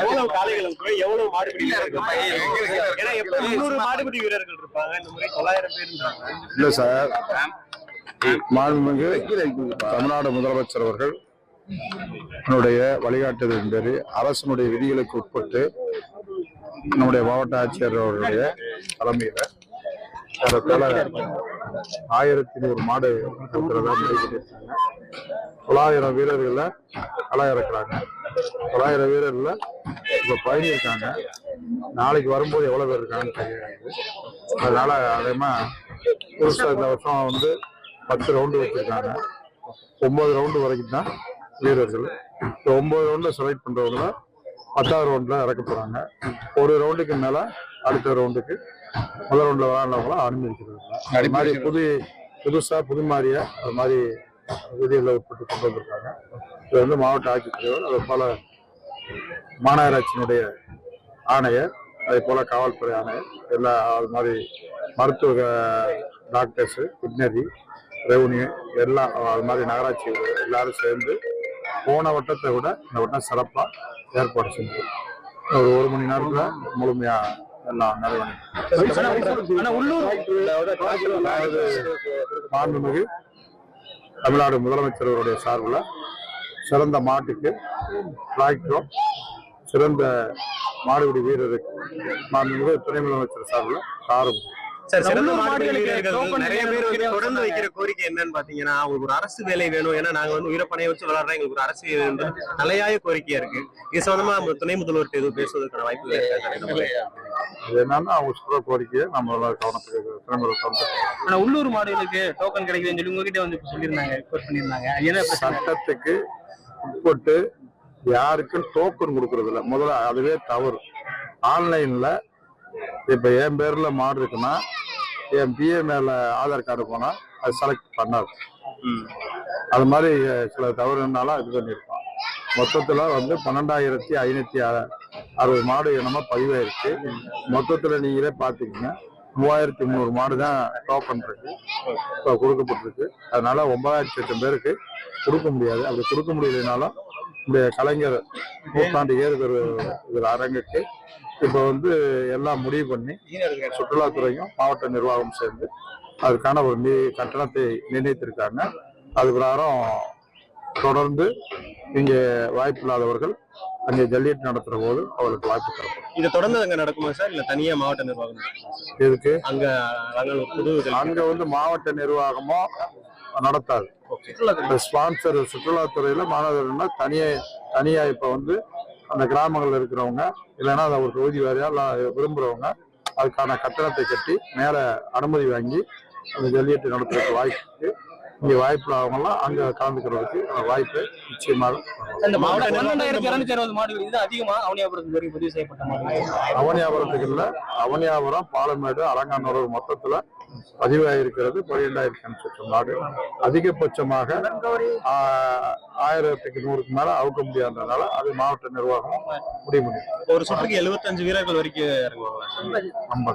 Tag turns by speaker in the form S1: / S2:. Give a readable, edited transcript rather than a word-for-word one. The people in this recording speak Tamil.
S1: எவ்வளவு காளைகள் எவ்வளவு மாடுபிடி வீரர்கள்? ஏன்னா 300 மாடுபிடி வீரர்கள் இருப்பாங்க, இந்த முறை 900 பேர் இருந்தாங்க.
S2: இல்ல சார், மாண்புமிகு தமிழ்நாடு முதலமைச்சர் அவர்கள் என்னுடைய வழிகாட்டுதலின் பேரு அரசனுடைய விதிகளுக்கு உட்பட்டு நம்முடைய மாவட்ட ஆட்சியர் அவர்களுடைய தலைமையில 1100 மாடு இருக்கிறதா முடிவு. 900 வீரர்கள களை இறக்குறாங்க. 900 வீரர்ல இப்ப பயணி இருக்காங்க. நாளைக்கு வரும்போது எவ்வளவு பேர் இருக்காங்கன்னு தெரியாது. அதனால அதேமா புதுசா இந்த வருஷம் 10 ரவுண்டு வச்சிருக்காங்க. 9 ரவுண்டு வரைக்கும் தான் வீரர்கள். 9 ரவுண்ட்ல செலக்ட் பண்றவங்கள 10வது ரவுண்ட்ல இறக்க போறாங்க. ஒரு ரவுண்டுக்கு மேல அடுத்த ரவுண்டுக்கு முதல் ரவுண்ட்ல விளையாடுறவங்கள அனுமதிக்கிறது. அது மாதிரி புதுசா புது மாதிரிய அது மாதிரி விதிகளை உட்பட்டு கொண்டு வந்திருக்காங்க. இது மாவட்ட ஆட்சித்தலைவர், அதே போல மாநகராட்சியினுடைய ஆணையர், அதே போல காவல்துறை ஆணையர், எல்லா அது மாதிரி மருத்துவ டாக்டர்ஸ், வெட்டினரி, ரெவன்யூ எல்லாம் அது மாதிரி நகராட்சி எல்லாரும் சேர்ந்து போன வட்டத்தை விட இந்த வட்டம் சிறப்பா ஏற்பாடு செஞ்சு ஒரு 1 மணி நேரத்துல முழுமையா எல்லாம் மாண்புமிகு தமிழ்நாடு முதலமைச்சர் அவருடைய சார்பில் சிறந்த மாட்டுக்கு டிராக்டரும், சிறந்த மாடுபிடி வீரருக்கு மாண்புமிகு துணை முதலமைச்சர் சார்பில் காரும்.
S1: சிறந்த மாடுபிடி வீரர்கள் நிறைய பேர் தொடர்ந்து வைக்கிற கோரிக்கை என்னன்னு பாத்தீங்கன்னா, அவங்களுக்கு ஒரு அரசு வேலை வேணும். ஏன்னா நாங்க உயிரப்பணையை வச்சு விளையாடுறோம், எங்களுக்கு ஒரு அரசு வேலை தலையாய கோரிக்கையா இருக்கு. இது சம்பந்தமா நம்ம துணை முதல்வர்கிட்ட எதுவும் பேசுவதற்கான வாய்ப்பு
S2: என்னன்னா அவங்க சொல்ற கோரிக்கையை நம்மளோட கவனத்துக்கு.
S3: ஆனா உள்ளூர் மாடுகளுக்கு டோக்கன் கிடைக்குதுன்னு சொல்லி உங்ககிட்ட சொல்லியிருந்தாங்க.
S2: சட்டத்துக்கு உட்பட்டு யாருக்கும் டோக்கன் கொடுக்கறது இல்லை. முதல்ல அதுவே தவறு. ஆன்லைன்ல இப்ப என் பேர்ல மாடு இருக்குன்னா என் பிஏ மேல ஆதார் கார்டு போனா அது செலக்ட் பண்ணாது. அது மாதிரி சில தவறுனாலும் இது பண்ணிருக்கோம். மொத்தத்துல 12,560 மாடு என்னமோ பதிவாயிருக்கு. மொத்தத்துல நீங்களே பாத்தீங்கன்னா 3300 மாடு தான் டோக்கன் இருக்கு இப்போ கொடுக்கப்பட்டிருக்கு. அதனால 9,000 பேருக்கு கொடுக்க முடியாது. அப்படி கொடுக்க முடியலனாலும் இந்த கலைஞர் நூற்றாண்டு ஏறுதல் அரங்குக்கு இப்ப எல்லாம் முடிவு பண்ணி சுற்றுலாத்துறையும் மாவட்ட நிர்வாகம் சேர்ந்து அதுக்கான ஒரு கட்டணத்தை நிர்ணயித்திருக்காங்க. அது பிரகாரம் தொடர்ந்து இங்க வாய்ப்பு இல்லாதவர்கள் அங்கே ஜல்லிக்கட்டு நடத்துற போது அவர்களுக்கு வாய்ப்பு தரப்படும்.
S1: இதை தொடர்ந்து அங்க நடக்குமா சார், இல்ல தனியா மாவட்ட நிர்வாகம்?
S2: எதுக்கு
S1: அங்க
S2: மாவட்ட நிர்வாகமோ நடத்தாது. ஸ்பான்சர் சுற்றுலாத்துறையில மாணவர்கள்னா தனியா இப்ப அந்த கிராமங்கள்ல இருக்கிறவங்க இல்லைன்னா அதை ஒரு தொகுதி வேறையா விரும்புறவங்க அதுக்கான கட்டணத்தை கட்டி மேல அனுமதி வாங்கி அந்த ஜல்லிக்கட்டு நடத்துறதுக்கு வாய்ப்பு. இங்க வாய்ப்பு அவங்கலாம் அங்க கலந்துக்கிறதுக்கு வாய்ப்பு நிச்சயமாக. அவனியாபுரத்துக்கு இல்ல, அவனியாபுரம், பாலமேடு, அலங்காநல்லூர் மொத்தத்துல பதிவாயிருக்கிறது 12,500 மாடு. அதிகபட்சமாக 1100க்கு மேல அவுக்க முடியாததுனால அது மாவட்ட நிர்வாகம் முடிவு பண்ணி
S1: ஒரு சுற்றுக்கு 75 வீரர்கள் வரைக்கும் இறங்குவாங்க.
S2: 50.